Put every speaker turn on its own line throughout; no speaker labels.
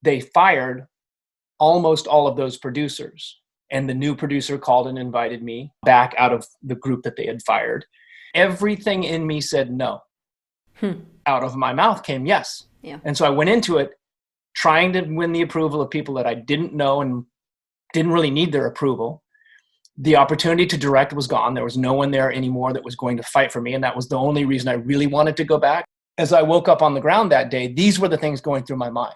they fired almost all of those producers. And the new producer called and invited me back out of the group that they had fired. Everything in me said no. Out of my mouth came yes.
Yeah.
And so I went into it trying to win the approval of people that I didn't know and didn't really need their approval. The opportunity to direct was gone. There was no one there anymore that was going to fight for me. And that was the only reason I really wanted to go back. As I woke up on the ground that day, these were the things going through my mind.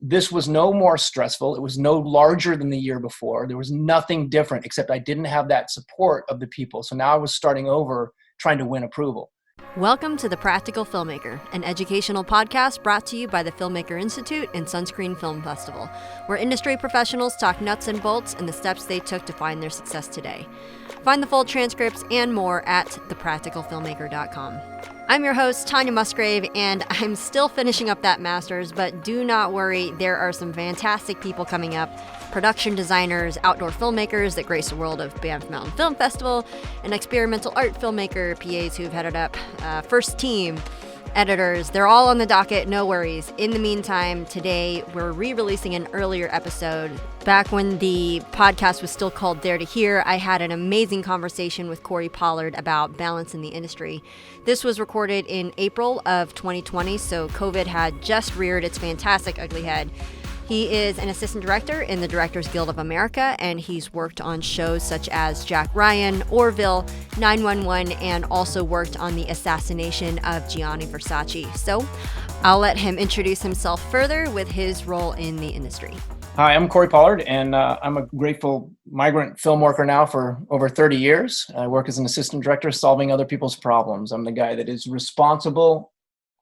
This was no more stressful. It was no larger than the year before. There was nothing different, except I didn't have that support of the people. So now I was starting over, trying to win approval.
Welcome to The Practical Filmmaker, an educational podcast brought to you by the Filmmaker Institute and Sunscreen Film Festival, where industry professionals talk nuts and bolts and the steps they took to find their success today. Find the full transcripts and more at thepracticalfilmmaker.com. I'm your host, Tanya Musgrave, and I'm still finishing up that master's, but do not worry, there are some fantastic people coming up. Production designers, outdoor filmmakers that grace the world of Banff Mountain Film Festival, an experimental art filmmaker, PAs who've headed up first team, editors, they're all on the docket, no worries. In the meantime, today we're re-releasing an earlier episode. Back when the podcast was still called Dare to Hear, I had an amazing conversation with Korey Pollard about balance in the industry. This was recorded in April of 2020, so COVID had just reared its fantastic ugly head. He is an assistant director in the Directors Guild of America, and he's worked on shows such as Jack Ryan, Orville, 911, and also worked on the assassination of Gianni Versace. So I'll let him introduce himself further with his role in the industry.
Hi, I'm Korey Pollard, and I'm a grateful migrant film worker now for over 30 years. I work as an assistant director solving other people's problems. I'm the guy that is responsible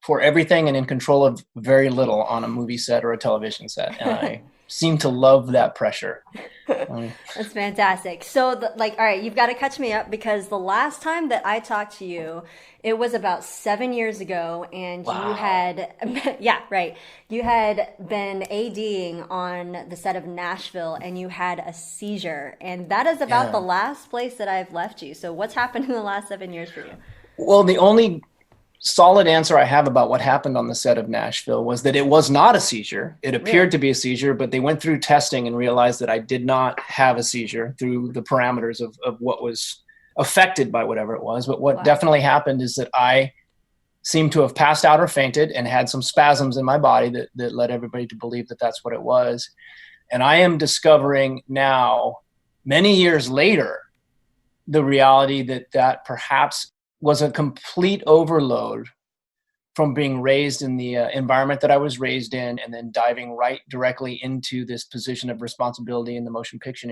for everything and in control of very little on a movie set or a television set. And I seem to love that pressure.
That's fantastic. So, all right, you've got to catch me up because the last time that I talked to you, it was about 7 years ago, and
Wow.
You had, yeah, right. You had been ADing on the set of Nashville, and you had a seizure, and that is about the last place that I've left you. So, what's happened in the last 7 years for you?
Well, the only solid answer I have about what happened on the set of Nashville was that it was not a seizure. It appeared to be a seizure, but they went through testing and realized that I did not have a seizure through the parameters of what was affected by whatever it was. But what definitely happened is that I seemed to have passed out or fainted and had some spasms in my body that led everybody to believe that that's what it was. And I am discovering now, many years later, the reality that perhaps was a complete overload from being raised in the environment that I was raised in and then diving right directly into this position of responsibility in the motion picture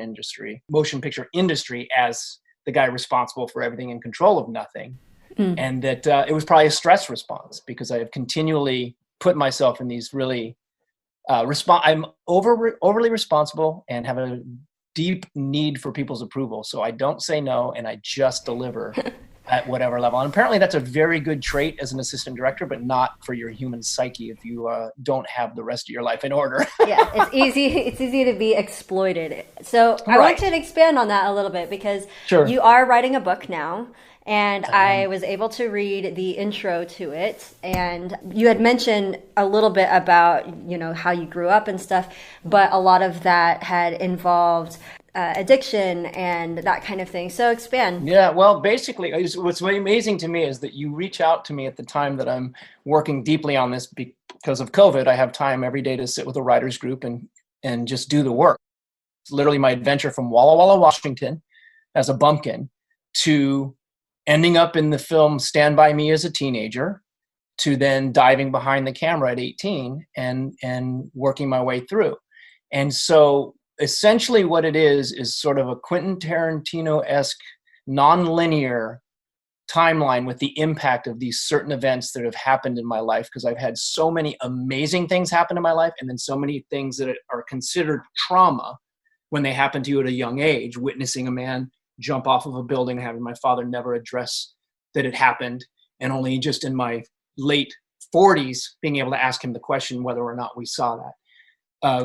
industry as the guy responsible for everything in control of nothing. And that it was probably a stress response because I have continually put myself in these really, I'm overly responsible and have a deep need for people's approval. So I don't say no and I just deliver at whatever level. And apparently that's a very good trait as an assistant director, but not for your human psyche if you don't have the rest of your life in order.
Yeah, it's easy to be exploited. So I want you to expand on that a little bit because you are writing a book now, and I was able to read the intro to it, and you had mentioned a little bit about, how you grew up and stuff, but a lot of that had involved addiction and that kind of thing. So expand. Yeah,
well, basically, what's amazing to me is that you reach out to me at the time that I'm working deeply on this because of COVID. I have time every day to sit with a writer's group and just do the work. It's literally my adventure from Walla Walla, Washington as a bumpkin to ending up in the film Stand By Me as a teenager to then diving behind the camera at 18 and working my way through. And so essentially what it is sort of a Quentin Tarantino-esque non-linear timeline with the impact of these certain events that have happened in my life, because I've had so many amazing things happen in my life and then so many things that are considered trauma when they happen to you at a young age, witnessing a man jump off of a building and having my father never address that it happened, and only just in my late 40s being able to ask him the question whether or not we saw that.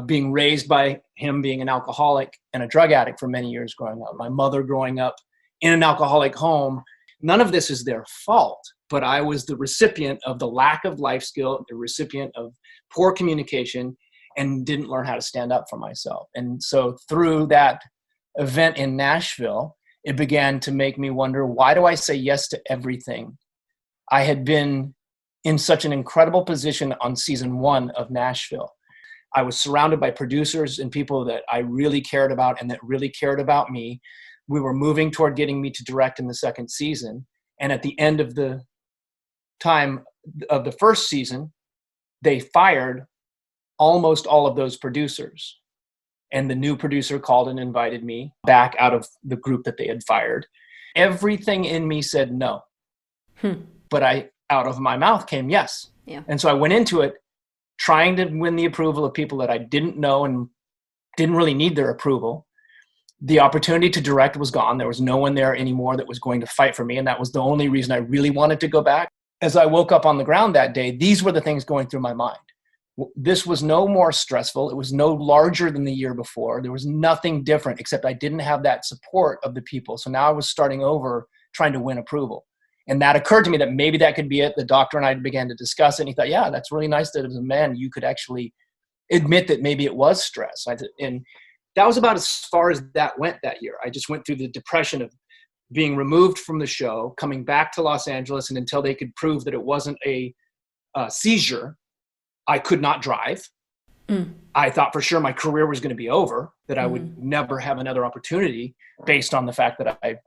Being raised by him being an alcoholic and a drug addict for many years growing up. My mother growing up in an alcoholic home. None of this is their fault, but I was the recipient of the lack of life skill, the recipient of poor communication, and didn't learn how to stand up for myself. And so through that event in Nashville, it began to make me wonder, why do I say yes to everything? I had been in such an incredible position on season 1 of Nashville. I was surrounded by producers and people that I really cared about and that really cared about me. We were moving toward getting me to direct in the second season. And at the end of the time of the first season, they fired almost all of those producers. And the new producer called and invited me back out of the group that they had fired. Everything in me said no. But out of my mouth came yes.
Yeah.
And so I went into it trying to win the approval of people that I didn't know and didn't really need their approval. The opportunity to direct was gone. There was no one there anymore that was going to fight for me. And that was the only reason I really wanted to go back. As I woke up on the ground that day, these were the things going through my mind. This was no more stressful. It was no larger than the year before. There was nothing different, except I didn't have that support of the people. So now I was starting over trying to win approval. And that occurred to me that maybe that could be it. The doctor and I began to discuss it. And he thought, yeah, that's really nice that as a man, you could actually admit that maybe it was stress. And that was about as far as that went that year. I just went through the depression of being removed from the show, coming back to Los Angeles, and until they could prove that it wasn't a seizure, I could not drive. I thought for sure my career was going to be over, that I would never have another opportunity based on the fact that I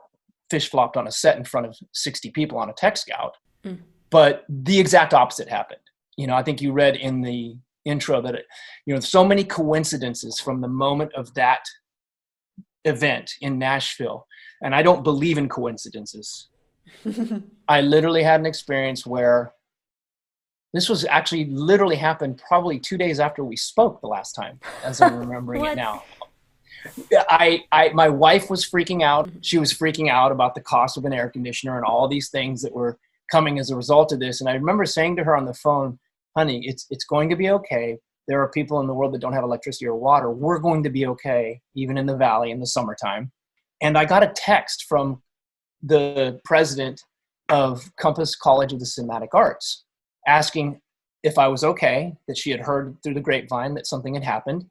fish flopped on a set in front of 60 people on a tech scout. But the exact opposite happened. I think you read in the intro that, so many coincidences from the moment of that event in Nashville. And I don't believe in coincidences. I literally had an experience where this was actually literally happened probably 2 days after we spoke the last time, as I'm remembering it now. My wife was freaking out. She was freaking out about the cost of an air conditioner and all these things that were coming as a result of this. And I remember saying to her on the phone, honey, it's going to be okay. There are people in the world that don't have electricity or water. We're going to be okay, even in the valley in the summertime. And I got a text from the president of Compass College of the Cinematic Arts asking if I was okay, that she had heard through the grapevine that something had happened,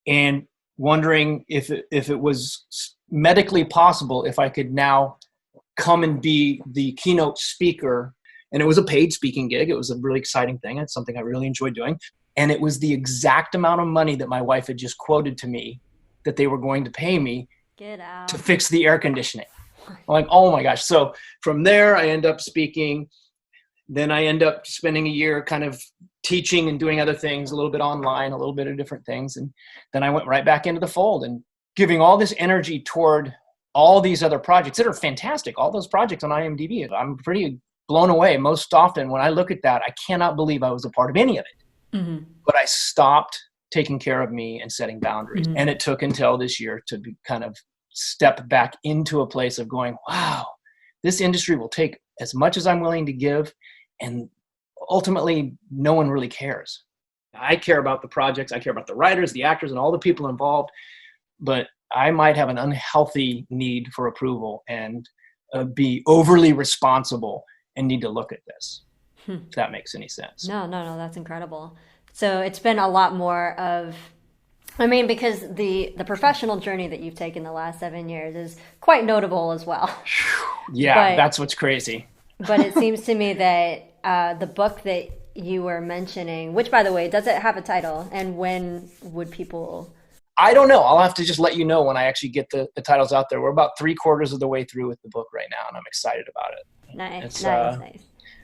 and wondering if it was medically possible if I could now come and be the keynote speaker. And it was a paid speaking gig. It was a really exciting thing. It's something I really enjoyed doing. And it was the exact amount of money that my wife had just quoted to me that they were going to pay me to fix the air conditioning. I'm like, oh my gosh. So from there, I end up speaking. Then I end up spending a year kind of teaching and doing other things, a little bit online, a little bit of different things. And then I went right back into the fold and giving all this energy toward all these other projects that are fantastic. All those projects on IMDb, I'm pretty blown away. Most often when I look at that, I cannot believe I was a part of any of it. But I stopped taking care of me and setting boundaries. And it took until this year to be kind of step back into a place of going, wow, this industry will take as much as I'm willing to give. And ultimately, no one really cares. I care about the projects. I care about the writers, the actors, and all the people involved. But I might have an unhealthy need for approval and be overly responsible and need to look at this, if that makes any sense.
No, that's incredible. So it's been a lot more of, because the professional journey that you've taken the last 7 years is quite notable as well.
Yeah, that's what's crazy.
But it seems to me that the book that you were mentioning, which by the way, does it have a title? And when would people...
I don't know. I'll have to just let you know when I actually get the titles out there. We're about 3/4 of the way through with the book right now, and I'm excited about it.
Nice.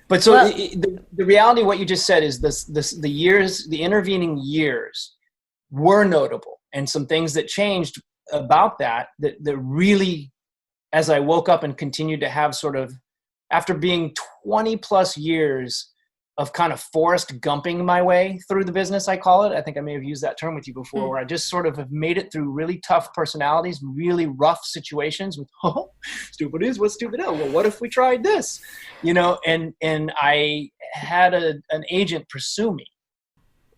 But so the reality of what you just said is the intervening years were notable, and some things that changed about that really, as I woke up and continued to have sort of, after being 20 plus years of kind of Forrest Gumping my way through the business, I call it. I think I may have used that term with you before, where I just sort of have made it through really tough personalities, really rough situations with, stupid is what's stupid. Oh, well, what if we tried this? And I had an agent pursue me.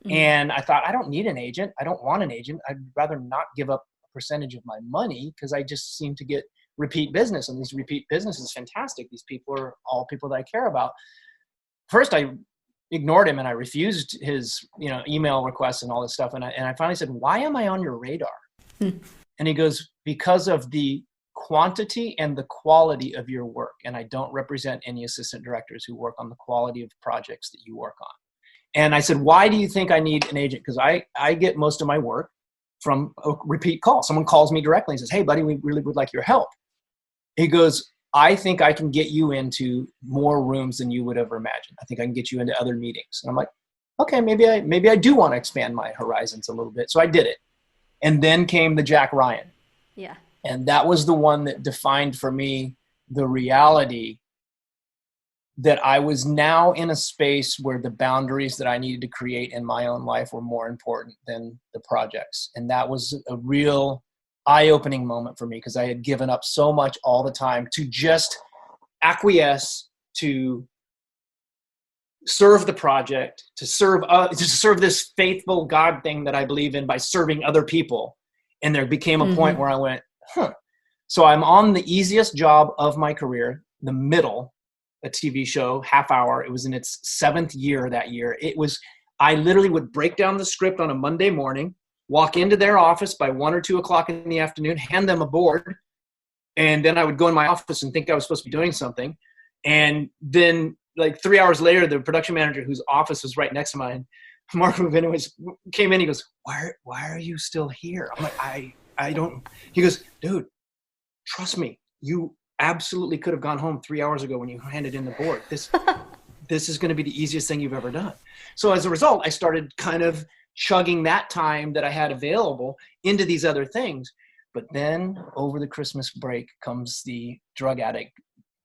And I thought, I don't need an agent. I don't want an agent. I'd rather not give up a percentage of my money because I just seem to get repeat business. And these repeat business is fantastic. These people are all people that I care about. First, I ignored him and I refused his, email requests and all this stuff. And I finally said, why am I on your radar? And he goes, because of the quantity and the quality of your work. And I don't represent any assistant directors who work on the quality of projects that you work on. And I said, why do you think I need an agent? Because I get most of my work from a repeat call. Someone calls me directly and says, hey, buddy, we really would like your help. He goes, I think I can get you into more rooms than you would ever imagine. I think I can get you into other meetings. And I'm like, okay, maybe I do want to expand my horizons a little bit. So I did it. And then came the Jack Ryan.
Yeah.
And that was the one that defined for me the reality that I was now in a space where the boundaries that I needed to create in my own life were more important than the projects. And that was a real eye-opening moment for me, because I had given up so much all the time to just acquiesce, to serve the project, to serve this faithful God thing that I believe in by serving other people. And there became a point where I went, So I'm on the easiest job of my career, The Middle, a TV show, half hour. It was in its 7th year that year. I literally would break down the script on a Monday morning, walk into their office by 1 or 2 o'clock in the afternoon, hand them a board. And then I would go in my office and think I was supposed to be doing something. And then like 3 hours later, the production manager whose office was right next to mine, Mark Rubinowitz, came in. He goes, why are you still here? I'm like, I don't. He goes, dude, trust me. You absolutely could have gone home 3 hours ago when you handed in the board. This is going to be the easiest thing you've ever done. So as a result, I started kind of chugging that time that I had available into these other things. But then over the Christmas break comes the drug addict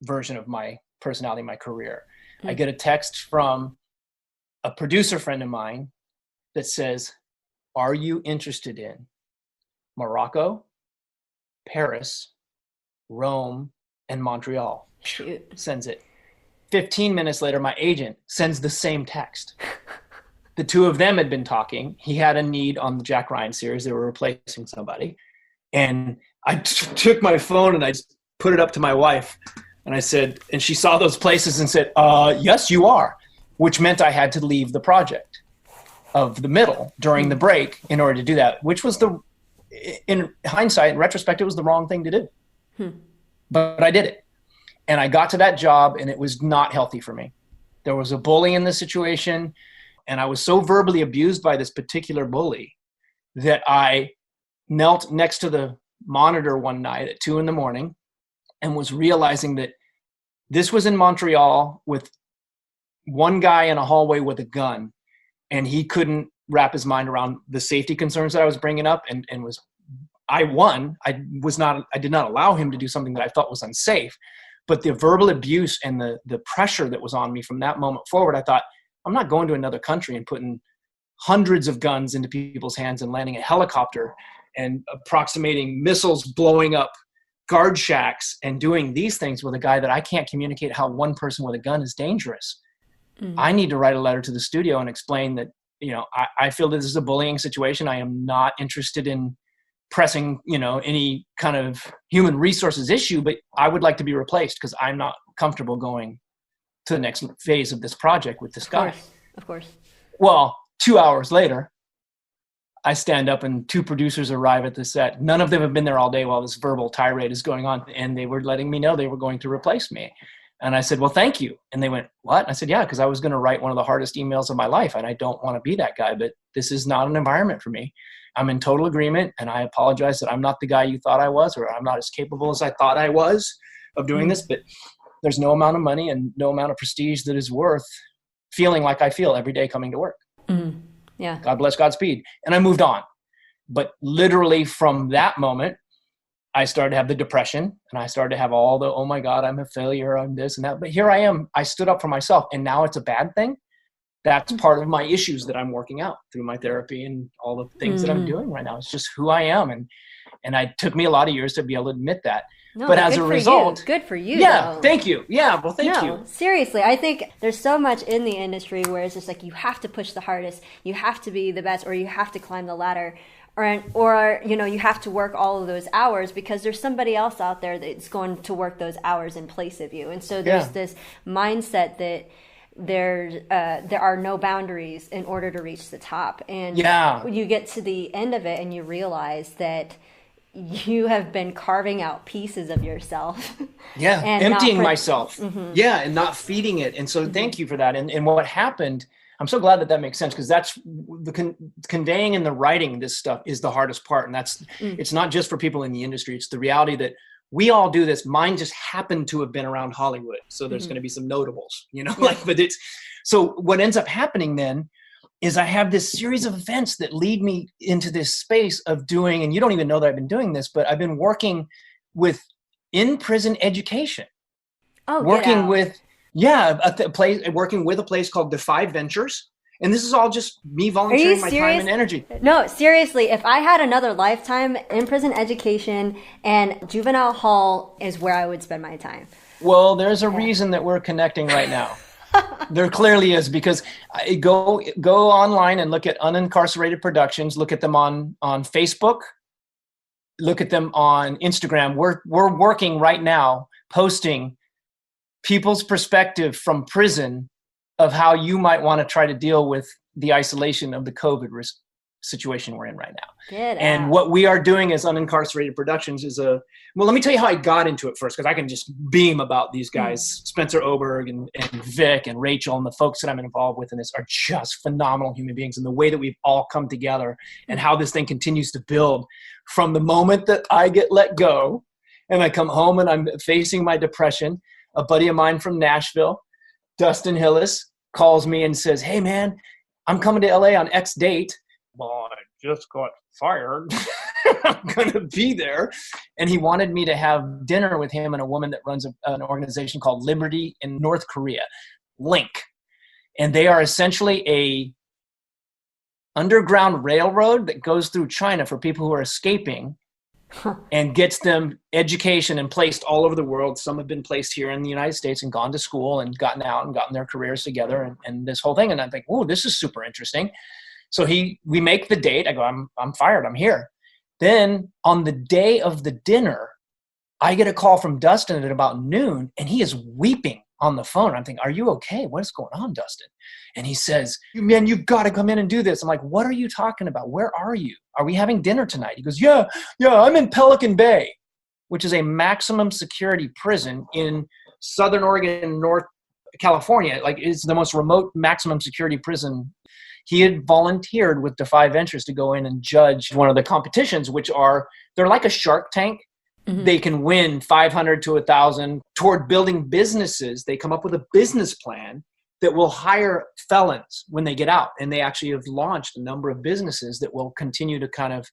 version of my personality, my career. I get a text from a producer friend of mine that says, are you interested in Morocco, Paris, Rome, and Montreal?
Shoot.
Sends it. 15 minutes later, my agent sends the same text. The two of them had been talking. He had a need on the Jack Ryan series. They were replacing somebody. And I took my phone and I just put it up to my wife. And I said, and she saw those places and said, yes, you are. Which meant I had to leave the project of The Middle during the break in order to do that, which was in hindsight, in retrospect, it was the wrong thing to do. But I did it. And I got to that job and it was not healthy for me. There was a bully in the situation. And I was so verbally abused by this particular bully that I knelt next to the monitor one night at 2 a.m. and was realizing that this was in Montreal with one guy in a hallway with a gun, and he couldn't wrap his mind around the safety concerns that I was bringing up. I won. I did not allow him to do something that I thought was unsafe, but the verbal abuse and the pressure that was on me from that moment forward, I thought, I'm not going to another country and putting hundreds of guns into people's hands and landing a helicopter and approximating missiles blowing up guard shacks and doing these things with a guy that I can't communicate how one person with a gun is dangerous. I need to write a letter to the studio and explain that, I feel that this is a bullying situation. I am not interested in pressing, any kind of human resources issue, but I would like to be replaced because I'm not comfortable going to the next phase of this project with this guy.
Of course.
Well, 2 hours later, I stand up and 2 producers arrive at the set. None of them have been there all day while this verbal tirade is going on. And they were letting me know they were going to replace me. And I said, well, thank you. And they went, what? And I said, yeah, because I was going to write one of the hardest emails of my life. And I don't want to be that guy, but this is not an environment for me. I'm in total agreement. And I apologize that I'm not the guy you thought I was, or I'm not as capable as I thought I was of doing this. But there's no amount of money and no amount of prestige that is worth feeling like I feel every day coming to work.
Yeah.
God bless Godspeed. And I moved on. But literally from that moment, I started to have the depression and I started to have all the, oh my God, I'm a failure, I'm this and that. But here I am. I stood up for myself and now it's a bad thing. That's part of my issues that I'm working out through my therapy and all the things that I'm doing right now. It's just who I am. And it took me a lot of years to be able to admit that.
No,
but as a result,
good for you.
Yeah,
though.
Thank you. Yeah, well, thank you.
Seriously, I think there's so much in the industry where it's just like you have to push the hardest, you have to be the best, or you have to climb the ladder, or you have to work all of those hours because there's somebody else out there that's going to work those hours in place of you. And so there's this mindset that there are no boundaries in order to reach the top. And you get to the end of it and you realize that you have been carving out pieces of yourself.
Yeah,
and
emptying myself. Mm-hmm. Yeah, and not feeding it. And so thank you for that. And what happened, I'm so glad that makes sense, because that's the conveying in the writing this stuff is the hardest part. And that's it's not just for people in the industry. It's the reality that we all do this. Mine just happened to have been around Hollywood. So there's going to be some notables, but it's, so what ends up happening then is I have this series of events that lead me into this space of doing, and you don't even know that I've been doing this, but I've been working with in-prison education. Working with a place called Defy Ventures. And this is all just me volunteering my time and energy.
No, seriously, if I had another lifetime, in-prison education and juvenile hall is where I would spend my time.
Well, there's a reason that we're connecting right now. There clearly is, because I go online and look at Unincarcerated Productions, look at them on Facebook, look at them on Instagram. We're working right now, posting people's perspective from prison of how you might want to try to deal with the isolation of the COVID situation we're in right now. What we are doing as Unincarcerated Productions is let me tell you how I got into it first, because I can just beam about these guys. Spencer Oberg and Vic and Rachel and the folks that I'm involved with in this are just phenomenal human beings, and the way that we've all come together and how this thing continues to build from the moment that I get let go and I come home and I'm facing my depression. A buddy of mine from Nashville, Dustin Hillis, calls me and says, "Hey man, I'm coming to LA on X date." Well, I just got fired. I'm going to be there. And he wanted me to have dinner with him and a woman that runs an organization called Liberty in North Korea, Link. And they are essentially a underground railroad that goes through China for people who are escaping and gets them education and placed all over the world. Some have been placed here in the United States and gone to school and gotten out and gotten their careers together and this whole thing. And I think, oh, this is super interesting. So we make the date. I go, I'm fired. I'm here. Then on the day of the dinner, I get a call from Dustin at about noon, and he is weeping on the phone. I'm thinking, are you okay? What is going on, Dustin? And he says, man, you've got to come in and do this. I'm like, what are you talking about? Where are you? Are we having dinner tonight? He goes, yeah, I'm in Pelican Bay, which is a maximum security prison in Southern Oregon, North California. Like, it's the most remote maximum security prison. He had volunteered with Defy Ventures to go in and judge one of the competitions, they're like a Shark Tank. Mm-hmm. They can win 500 to 1,000 toward building businesses. They come up with a business plan that will hire felons when they get out. And they actually have launched a number of businesses that will continue to kind of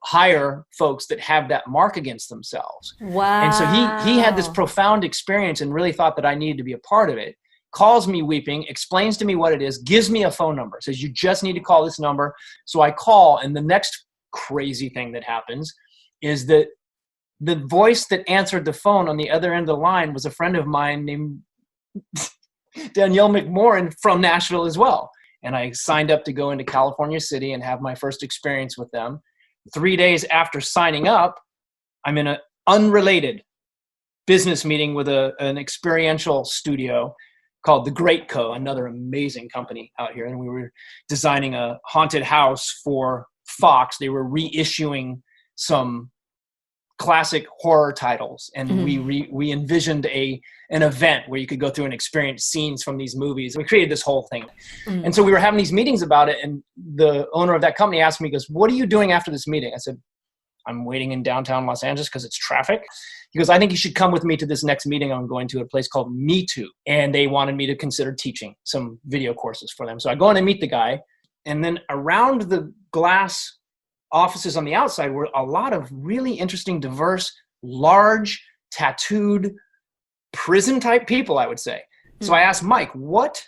hire folks that have that mark against themselves.
Wow.
And so he had this profound experience and really thought that I needed to be a part of it. Calls me weeping, explains to me what it is, gives me a phone number, says you just need to call this number. So I call, and the next crazy thing that happens is that the voice that answered the phone on the other end of the line was a friend of mine named Danielle McMorrin from Nashville as well. And I signed up to go into California City and have my first experience with them. 3 days after signing up, I'm in an unrelated business meeting with an experiential studio called The Great Co., another amazing company out here. And we were designing a haunted house for Fox. They were reissuing some classic horror titles. And we envisioned an event where you could go through and experience scenes from these movies. We created this whole thing. And so we were having these meetings about it. And the owner of that company asked me, he goes, "What are you doing after this meeting?" I said, "I'm waiting in downtown Los Angeles because it's traffic." He goes, "I think you should come with me to this next meeting. I'm going to a place called Me Too." And they wanted me to consider teaching some video courses for them. So I go in and meet the guy. And then around the glass offices on the outside were a lot of really interesting, diverse, large, tattooed, prison-type people, I would say. So I asked Mike, what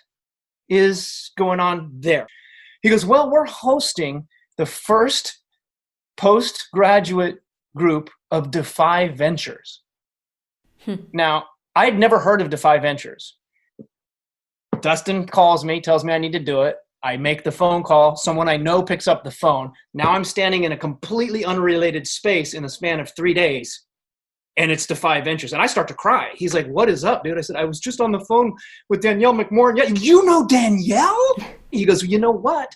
is going on there? He goes, "Well, we're hosting the first postgraduate group of Defy Ventures." Now, I had never heard of Defy Ventures. Dustin calls me, tells me I need to do it. I make the phone call. Someone I know picks up the phone. Now I'm standing in a completely unrelated space in the span of 3 days. And it's Defy Ventures. And I start to cry. He's like, what is up, dude? I said, I was just on the phone with Danielle McMorrin. Yeah, you know Danielle? He goes, well, you know what?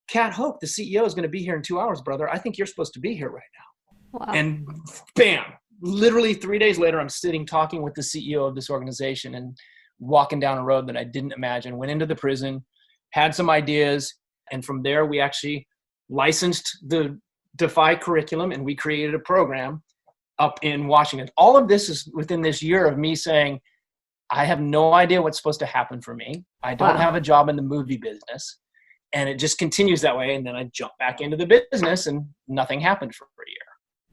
Kat Hope, the CEO, is going to be here in 2 hours, brother. I think you're supposed to be here right now.
Wow.
And bam, literally 3 days later, I'm sitting talking with the CEO of this organization and walking down a road that I didn't imagine, went into the prison, had some ideas. And from there, we actually licensed the Defy curriculum and we created a program up in Washington. All of this is within this year of me saying, I have no idea what's supposed to happen for me. I don't have a job in the movie business. And it just continues that way. And then I jump back into the business and nothing happened for a year.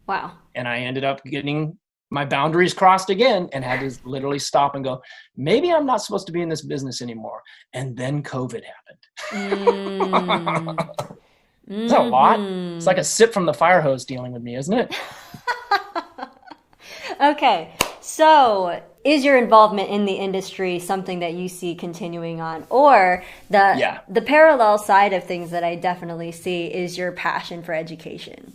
Wow.
And I ended up getting my boundaries crossed again and had to literally stop and go, maybe I'm not supposed to be in this business anymore. And then COVID happened. Is that a lot? It's like a sip from the fire hose dealing with me, isn't it?
Okay. So is your involvement in the industry something that you see continuing on? Or the parallel side of things that I definitely see is your passion for education?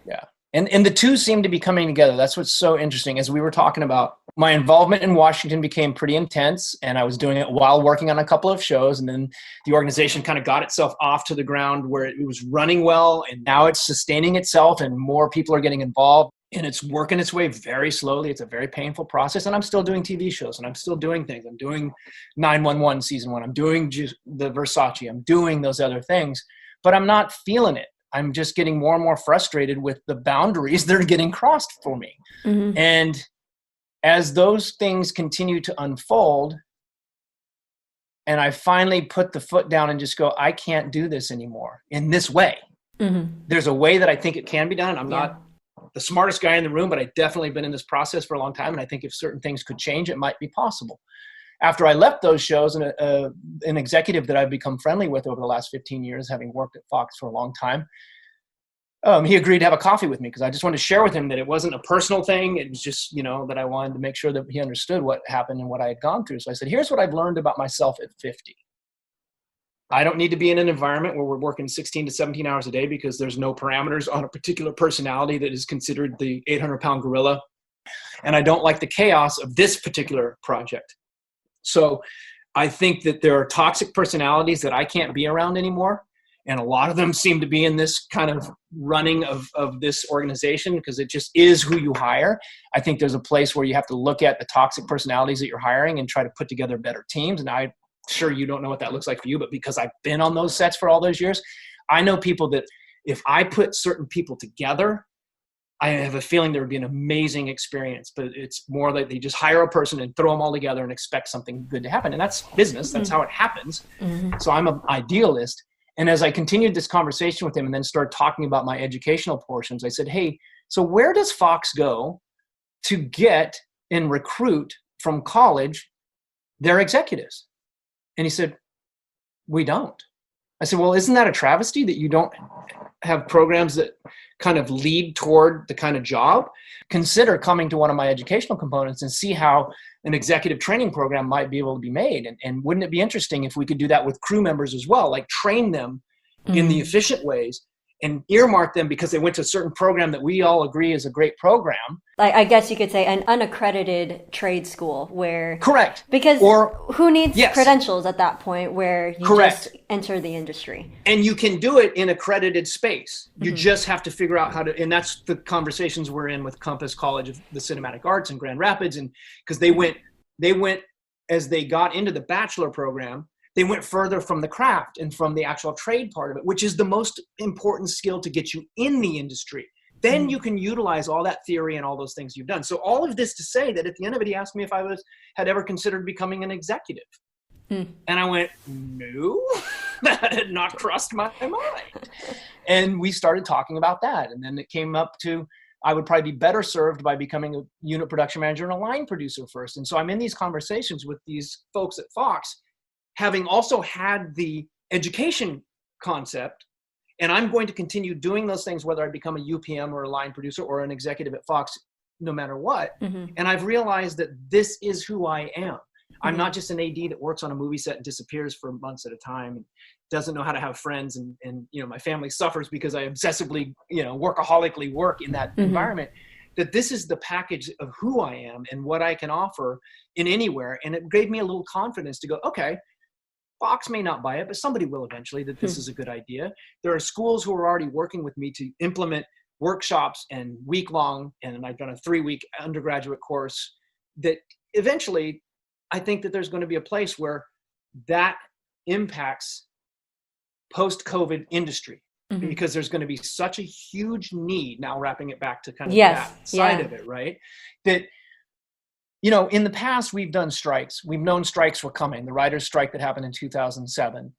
Yeah. And the two seem to be coming together. That's what's so interesting. As we were talking about, my involvement in Washington became pretty intense, and I was doing it while working on a couple of shows. And then the organization kind of got itself off to the ground where it was running well, and now it's sustaining itself and more people are getting involved. And it's working its way very slowly. It's a very painful process. And I'm still doing TV shows and I'm still doing things. I'm doing 911 season 1. I'm doing the Versace. I'm doing those other things, but I'm not feeling it. I'm just getting more and more frustrated with the boundaries that are getting crossed for me. Mm-hmm. And as those things continue to unfold, and I finally put the foot down and just go, I can't do this anymore in this way. Mm-hmm. There's a way that I think it can be done. I'm not the smartest guy in the room, but I've definitely been in this process for a long time. And I think if certain things could change, it might be possible. After I left those shows, and an executive that I've become friendly with over the last 15 years, having worked at Fox for a long time, he agreed to have a coffee with me because I just wanted to share with him that it wasn't a personal thing. It was just, that I wanted to make sure that he understood what happened and what I had gone through. So I said, here's what I've learned about myself at 50. I don't need to be in an environment where we're working 16 to 17 hours a day because there's no parameters on a particular personality that is considered the 800-pound gorilla. And I don't like the chaos of this particular project. So I think that there are toxic personalities that I can't be around anymore. And a lot of them seem to be in this kind of running of this organization because it just is who you hire. I think there's a place where you have to look at the toxic personalities that you're hiring and try to put together better teams. And I'm sure you don't know what that looks like for you, but because I've been on those sets for all those years, I know people that if I put certain people together, I have a feeling there would be an amazing experience, but it's more like they just hire a person and throw them all together and expect something good to happen. And that's business. That's how it happens. Mm-hmm. So I'm an idealist. And as I continued this conversation with him and then started talking about my educational portions, I said, hey, so where does Fox go to get and recruit from college their executives? And he said, we don't. I said, well, isn't that a travesty that you don't have programs that kind of lead toward the kind of job? Consider coming to one of my educational components and see how an executive training program might be able to be made. And wouldn't it be interesting if we could do that with crew members as well, like train them in the efficient ways and earmark them because they went to a certain program that we all agree is a great program.
Like, I guess you could say an unaccredited trade school where...
Correct.
Because who needs credentials at that point where you just enter the industry? And
you can do it in accredited space. You just have to figure out how to... And that's the conversations we're in with Compass College of the Cinematic Arts in Grand Rapids. And because they went, as they got into the bachelor program, they went further from the craft and from the actual trade part of it, which is the most important skill to get you in the industry. Then you can utilize all that theory and all those things you've done. So all of this to say that at the end of it, he asked me if I had ever considered becoming an executive. And I went, no, that had not crossed my mind. And we started talking about that. And then it came up to, I would probably be better served by becoming a unit production manager and a line producer first. And so I'm in these conversations with these folks at Fox, having also had the education concept, and I'm going to continue doing those things, whether I become a UPM or a line producer or an executive at Fox, no matter what. And I've realized that this is who I am. I'm not just an AD that works on a movie set and disappears for months at a time and doesn't know how to have friends. And my family suffers because I obsessively, workaholically work in that environment. that this is the package of who I am and what I can offer in anywhere. And it gave me a little confidence to go, okay, Fox may not buy it, but somebody will eventually, that this is a good idea. There are schools who are already working with me to implement workshops and week-long, and I've done a 3-week undergraduate course that eventually I think that there's going to be a place where that impacts post-COVID industry, because there's going to be such a huge need, now wrapping it back to kind of that side of it, right? That, you know, in the past, we've done strikes. We've known strikes were coming. The writers' strike that happened in 2007.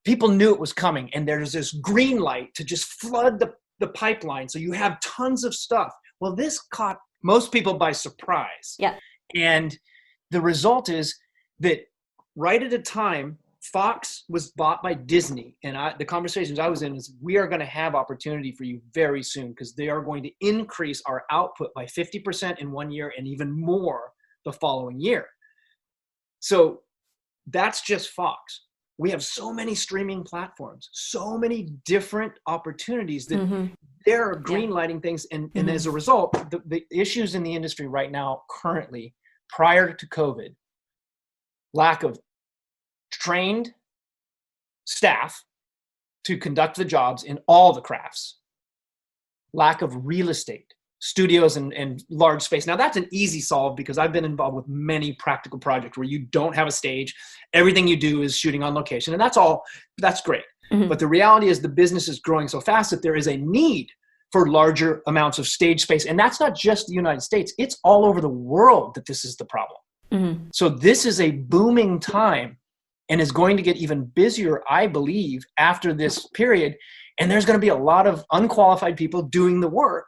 People knew it was coming, and there's this green light to just flood the pipeline. So you have tons of stuff. Well, this caught most people by surprise.
Yeah.
And the result is that right at a time, Fox was bought by Disney, and the conversations I was in is, we are going to have opportunity for you very soon, because they are going to increase our output by 50% in 1 year and even more the following year. So that's just Fox. We have so many streaming platforms, so many different opportunities that they're green lighting things. And as a result, the issues in the industry right now, currently, prior to COVID, lack of trained staff to conduct the jobs in all the crafts, lack of real estate, studios and large space. Now that's an easy solve, because I've been involved with many practical projects where you don't have a stage. Everything you do is shooting on location, and that's great. But the reality is the business is growing so fast that there is a need for larger amounts of stage space. And that's not just the United States. It's all over the world that this is the problem. So this is a booming time, and is going to get even busier, I believe, after this period. And there's going to be a lot of unqualified people doing the work.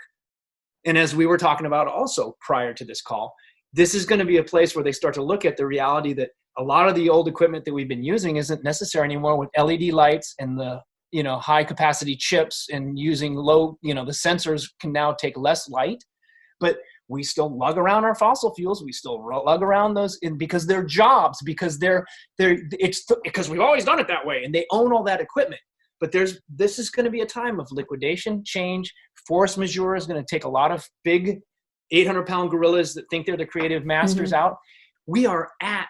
And as we were talking about also prior to this call, this is going to be a place where they start to look at the reality that a lot of the old equipment that we've been using isn't necessary anymore, with LED lights and the, you know, high capacity chips, and using low, you know, the sensors can now take less light, but we still lug around our fossil fuels. We still lug around those because they're jobs, because because we've always done it that way, and they own all that equipment. But this is going to be a time of liquidation, change. Force majeure is going to take a lot of big 800-pound gorillas that think they're the creative masters out. We are at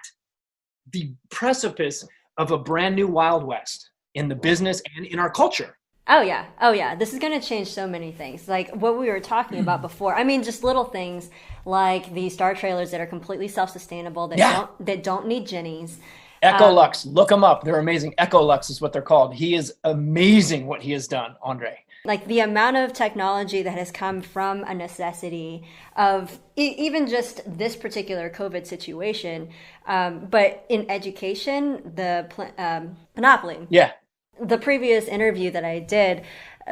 the precipice of a brand new Wild West in the business and in our culture.
Oh yeah. This is going to change so many things. Like what we were talking about before. I mean, just little things like the Star trailers that are completely self-sustainable, that don't need Jennies.
Echolux, look them up. They're amazing. Echolux is what they're called. He is amazing what he has done, Andre.
Like the amount of technology that has come from a necessity of even just this particular COVID situation. But in education, the Monopoly.
Yeah.
The previous interview that I did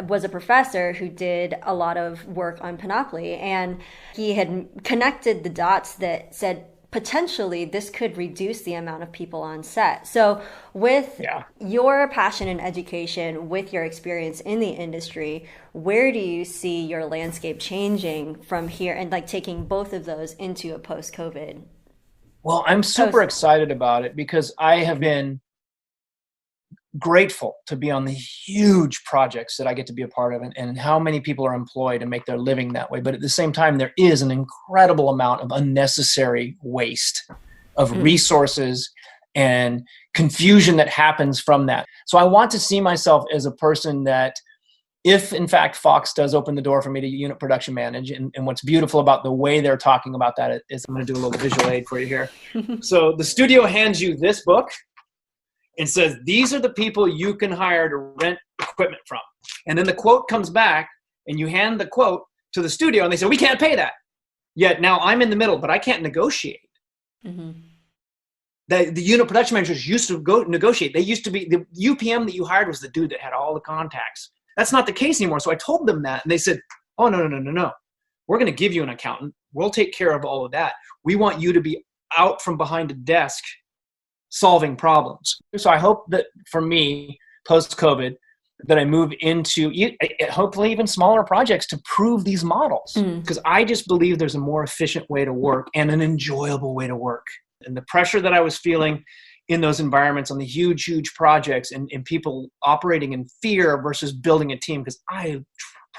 was a professor who did a lot of work on Panoply, and he had connected the dots that said potentially this could reduce the amount of people on set. So with your passion in education, with your experience in the industry, where do you see your landscape changing from here, and like taking both of those into a post-COVID?
Well, I'm super excited about it, because I have been grateful to be on the huge projects that I get to be a part of, and how many people are employed and make their living that way. But at the same time, there is an incredible amount of unnecessary waste of resources and confusion that happens from that. So I want to see myself as a person that, if in fact Fox does open the door for me to unit production manage, and what's beautiful about the way they're talking about that is, I'm going to do a little visual aid for you here. So the studio hands you this book and says, these are the people you can hire to rent equipment from. And then the quote comes back, and you hand the quote to the studio, and they say, we can't pay that. Yet now I'm in the middle, but I can't negotiate. The unit production managers used to go negotiate. They used to be, the UPM that you hired was the dude that had all the contacts. That's not the case anymore. So I told them that, and they said, oh, no. We're going to give you an accountant. We'll take care of all of that. We want you to be out from behind a desk solving problems. So I hope that for me, post-COVID, that I move into hopefully even smaller projects to prove these models. Because I just believe there's a more efficient way to work and an enjoyable way to work. And the pressure that I was feeling in those environments on the huge projects, and people operating in fear versus building a team, because I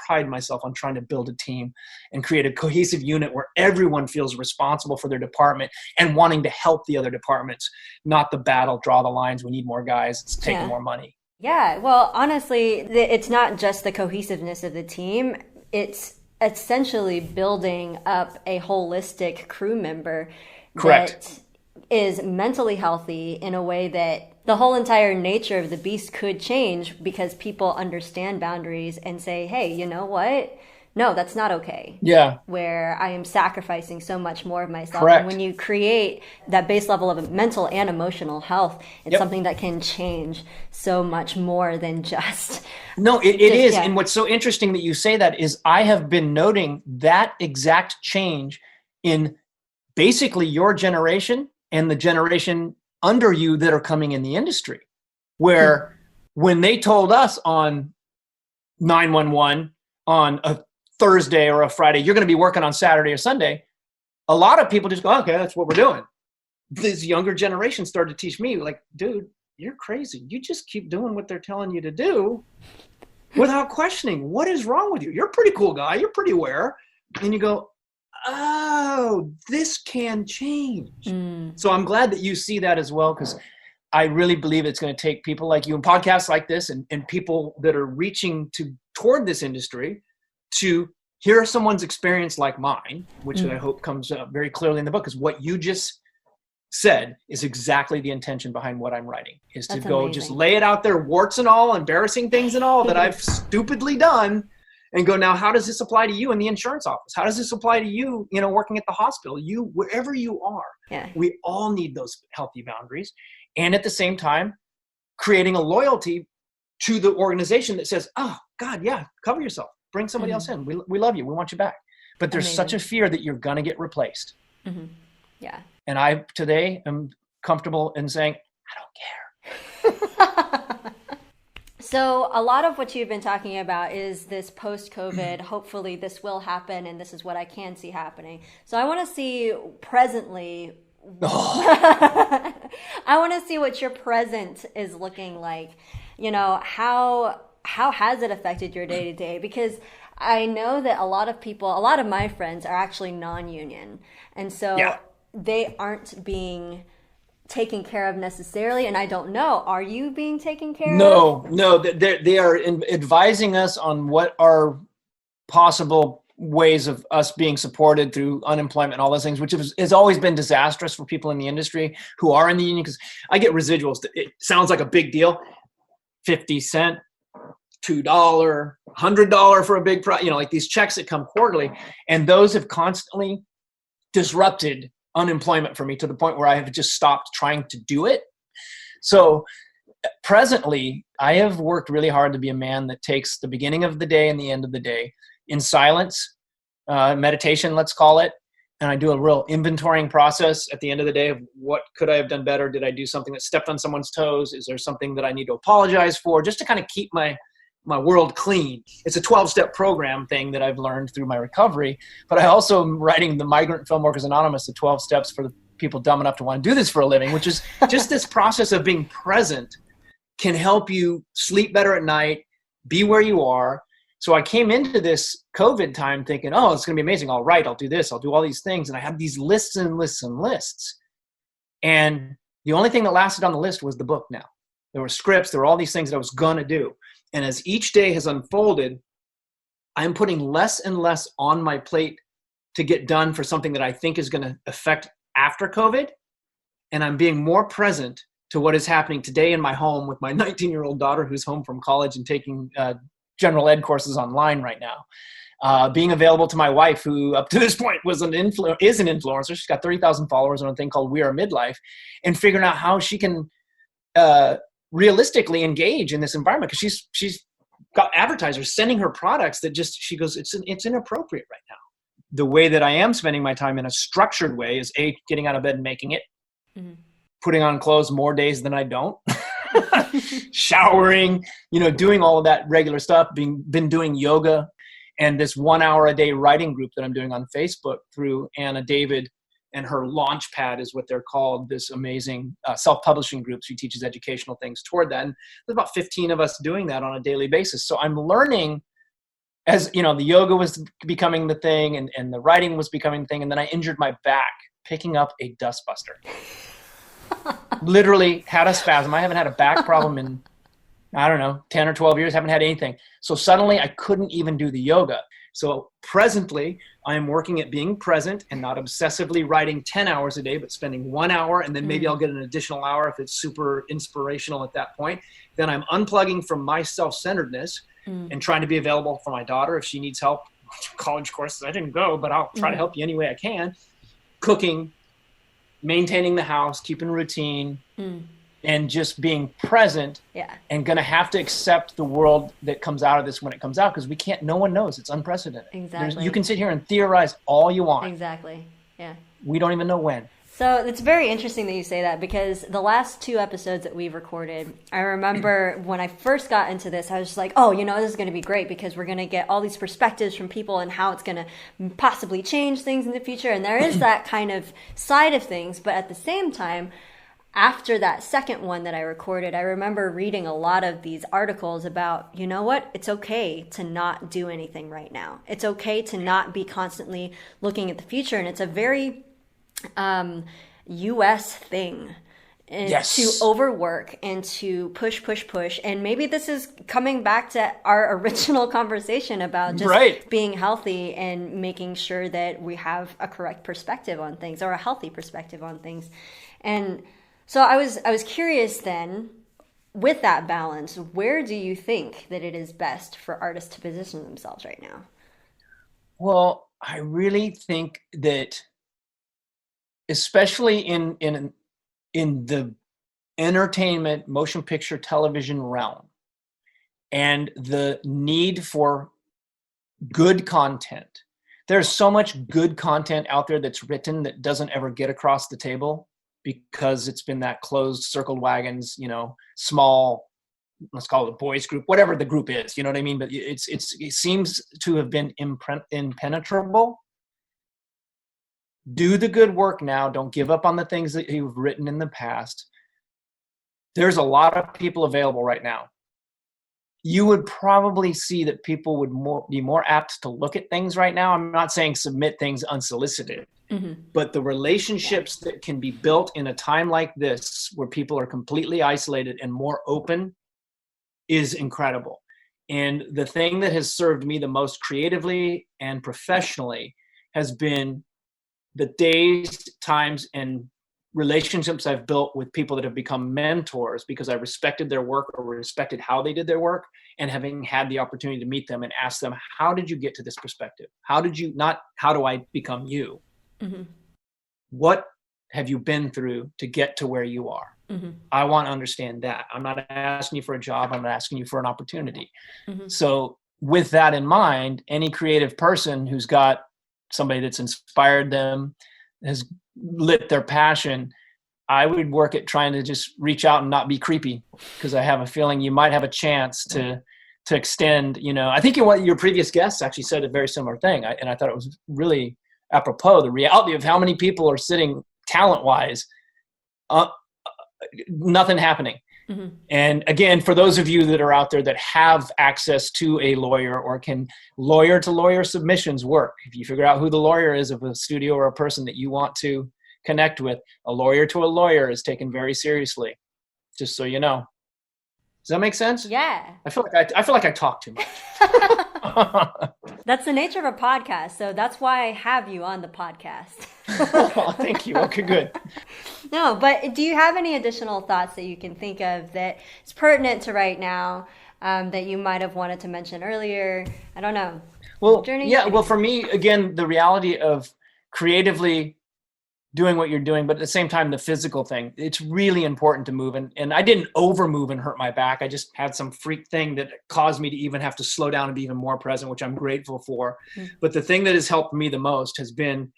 pride myself on trying to build a team and create a cohesive unit where everyone feels responsible for their department and wanting to help the other departments, not the battle, draw the lines, we need more guys, it's taking more money.
Yeah, well, honestly, it's not just the cohesiveness of the team. It's essentially building up a holistic crew member that is mentally healthy in a way that the whole entire nature of the beast could change because people understand boundaries and say, hey, you know what? No, that's not okay.
Yeah.
Where I am sacrificing so much more of myself.
Correct.
And when you create that base level of mental and emotional health, it's something that can change so much more than just...
No, it is. Yeah. And what's so interesting that you say that is I have been noting that exact change in basically your generation and the generation under you that are coming in the industry, where when they told us on 911 on a Thursday or a Friday, you're going to be working on Saturday or Sunday, a lot of people just go, okay, that's what we're doing. This younger generation started to teach me, like, dude, you're crazy. You just keep doing what they're telling you to do without questioning. What is wrong with you? You're a pretty cool guy. You're pretty aware. And you go, oh, this can change. So I'm glad that you see that as well, because I really believe it's going to take people like you and podcasts like this and people that are reaching toward this industry to hear someone's experience like mine, which I hope comes up very clearly in the book, is what you just said is exactly the intention behind what I'm writing, is to go just lay it out there, warts and all, embarrassing things and all that I've stupidly done, and go, now, how does this apply to you in the insurance office? How does this apply to you, working at the hospital? You, wherever you are, we all need those healthy boundaries. And at the same time, creating a loyalty to the organization that says, oh, God, yeah, cover yourself. Bring somebody else in. We love you. We want you back. But there's such a fear that you're going to get replaced.
Yeah.
And I today am comfortable in saying, I don't care.
So a lot of what you've been talking about is this post-COVID, hopefully this will happen and this is what I can see happening. So I want to see presently, I want to see what your present is looking like. How has it affected your day-to-day? Because I know that a lot of my friends are actually non-union. And so they aren't being taken care of necessarily. And I don't know, are you being taken care of?
No, they are advising us on what are possible ways of us being supported through unemployment and all those things, which has always been disastrous for people in the industry who are in the union, because I get residuals. It sounds like a big deal. 50 cents, $2, $100 for a big price, like these checks that come quarterly. And those have constantly disrupted unemployment for me to the point where I have just stopped trying to do it. So presently, I have worked really hard to be a man that takes the beginning of the day and the end of the day in silence, meditation, let's call it. And I do a real inventorying process at the end of the day of what could I have done better? Did I do something that stepped on someone's toes? Is there something that I need to apologize for? Just to kind of keep my world clean. It's a 12-step program thing that I've learned through my recovery. But I also am writing the Migrant Film Workers Anonymous, the 12 steps for the people dumb enough to want to do this for a living, which is just this process of being present can help you sleep better at night, be where you are. So I came into this COVID time thinking, oh, it's going to be amazing. I'll write, I'll do this, I'll do all these things. And I had these lists and lists and lists. And the only thing that lasted on the list was the book now. There were scripts, there were all these things that I was going to do. And as each day has unfolded, I'm putting less and less on my plate to get done for something that I think is going to affect after COVID. And I'm being more present to what is happening today in my home with my 19-year-old daughter who's home from college and taking general ed courses online right now. Being available to my wife, who up to this point is an influencer. She's got 30,000 followers on a thing called We Are Midlife, and figuring out how she can realistically engage in this environment, because she's got advertisers sending her products that just, she goes, it's inappropriate right now. The way that I am spending my time in a structured way is getting out of bed and making it, putting on clothes more days than I don't, showering, doing all of that regular stuff, been doing yoga, and this 1 hour a day writing group that I'm doing on Facebook through Anna David and her Launchpad is what they're called, this amazing self-publishing group. She teaches educational things toward that. And there's about 15 of us doing that on a daily basis. So I'm learning as you know, the yoga was becoming the thing, and the writing was becoming the thing. And then I injured my back picking up a dustbuster. Literally had a spasm. I haven't had a back problem in, I don't know, 10 or 12 years, haven't had anything. So suddenly I couldn't even do the yoga. So presently I am working at being present and not obsessively writing 10 hours a day, but spending 1 hour, and then maybe I'll get an additional hour if it's super inspirational at that point. Then I'm unplugging from my self-centeredness and trying to be available for my daughter if she needs help. College courses, I didn't go, but I'll try to help you any way I can. Cooking, maintaining the house, keeping routine, and just being present, and going to have to accept the world that comes out of this when it comes out, because no one knows. It's unprecedented.
Exactly.
You can sit here and theorize all you want.
Exactly. Yeah.
We don't even know when.
So it's very interesting that you say that, because the last 2 episodes that we've recorded, I remember when I first got into this, I was just like, oh, you know, this is going to be great because we're going to get all these perspectives from people and how it's going to possibly change things in the future. And there is that kind of side of things. But at the same time, after that second one that I recorded, I remember reading a lot of these articles about, you know what, it's okay to not do anything right now. It's okay to not be constantly looking at the future. And it's a very US thing to overwork and to push. And maybe this is coming back to our original conversation about just being healthy and making sure that we have a correct perspective on things, or a healthy perspective on things. And so I was curious then, with that balance, where do you think that it is best for artists to position themselves right now?
Well, I really think that, especially in the entertainment, motion picture, television realm, and the need for good content. There's so much good content out there that's written that doesn't ever get across the table because it's been that closed circled wagons, you know, small, let's call it a boys group, whatever the group is, you know what I mean? But it seems to have been impenetrable. Do the good work now. Don't give up on the things that you've written in the past. There's a lot of people available right now. You would probably see that people would be more apt to look at things right now. I'm not saying submit things unsolicited, but the relationships that can be built in a time like this, where people are completely isolated and more open, is incredible. And the thing that has served me the most creatively and professionally has been the days, times, and relationships I've built with people that have become mentors because I respected their work or respected how they did their work, and having had the opportunity to meet them and ask them, how did you get to this perspective? How do I become you? What have you been through to get to where you are? I want to understand that. I'm not asking you for a job. I'm asking you for an opportunity. So with that in mind, any creative person who's got somebody that's inspired them, has lit their passion, I would work at trying to just reach out and not be creepy, because I have a feeling you might have a chance to extend, you know. I think your previous guests actually said a very similar thing, and I thought it was really apropos, the reality of how many people are sitting talent-wise, nothing happening. And again, for those of you that are out there that have access to a lawyer or can lawyer to lawyer submissions work, if you figure out who the lawyer is of a studio or a person that you want to connect with, a lawyer to a lawyer is taken very seriously, just so you know. Does that make sense?
Yeah.
I feel like I talk too much.
That's the nature of a podcast, so that's why I have you on the podcast.
Oh, thank you. Okay, good.
No, but do you have any additional thoughts that you can think of that is pertinent to right now, that you might have wanted to mention earlier? I don't know.
Well, well, for me, again, the reality of creatively doing what you're doing, but at the same time, the physical thing, it's really important to move. And I didn't over move and hurt my back. I just had some freak thing that caused me to even have to slow down and be even more present, which I'm grateful for. But the thing that has helped me the most has been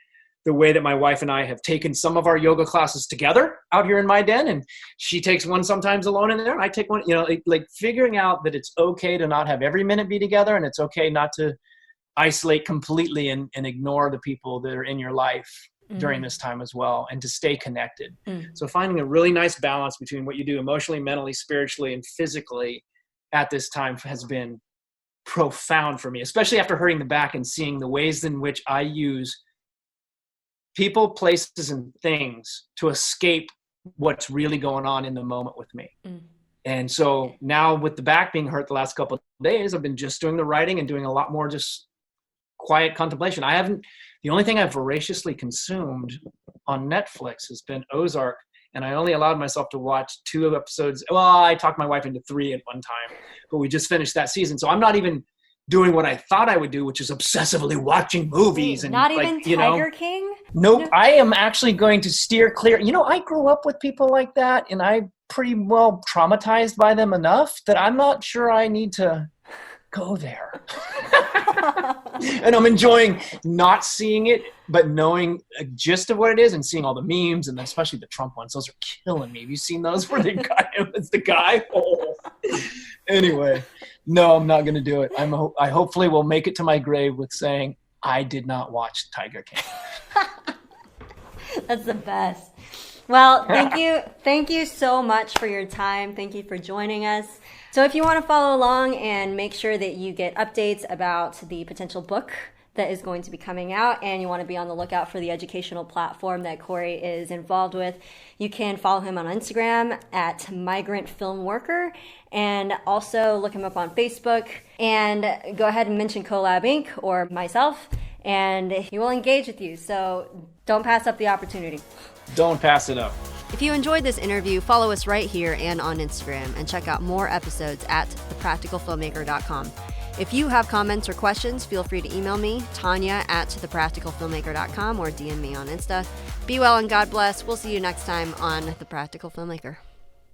the way that my wife and I have taken some of our yoga classes together out here in my den. And she takes one sometimes alone in there, and I take one, you know, like figuring out that it's okay to not have every minute be together, and it's okay not to isolate completely and ignore the people that are in your life during this time as well, and to stay connected. So finding a really nice balance between what you do emotionally, mentally, spiritually, and physically at this time has been profound for me, especially after hurting the back and seeing the ways in which I use people, places, and things to escape what's really going on in the moment with me. And so now with the back being hurt the last couple of days, I've been just doing the writing and doing a lot more just quiet contemplation. The only thing I've voraciously consumed on Netflix has been Ozark, and I only allowed myself to watch 2 episodes. Well, I talked my wife into 3 at one time, but we just finished that season. So I'm not even doing what I thought I would do, which is obsessively watching movies. And
not even Tiger King?
Nope. No. I am actually going to steer clear. I grew up with people like that, and I'm pretty well traumatized by them enough that I'm not sure I need to go there. And I'm enjoying not seeing it, but knowing a gist of what it is and seeing all the memes, and especially the Trump ones. Those are killing me. Have you seen those where they got him as the guy? Oh. Anyway, no, I'm not going to do it. I hopefully will make it to my grave with saying, I did not watch Tiger King.
That's the best. Well, thank you. Thank you so much for your time. Thank you for joining us. So if you want to follow along and make sure that you get updates about the potential book that is going to be coming out, and you want to be on the lookout for the educational platform that Korey is involved with, you can follow him on Instagram at Migrant Film Worker, and also look him up on Facebook, and go ahead and mention Collab Inc. or myself, and he will engage with you. So don't pass up the opportunity.
Don't pass it up.
If you enjoyed this interview, follow us right here and on Instagram, and check out more episodes at thepracticalfilmmaker.com. If you have comments or questions, feel free to email me, Tanya at thepracticalfilmmaker.com, or DM me on Insta. Be well and God bless. We'll see you next time on The Practical Filmmaker.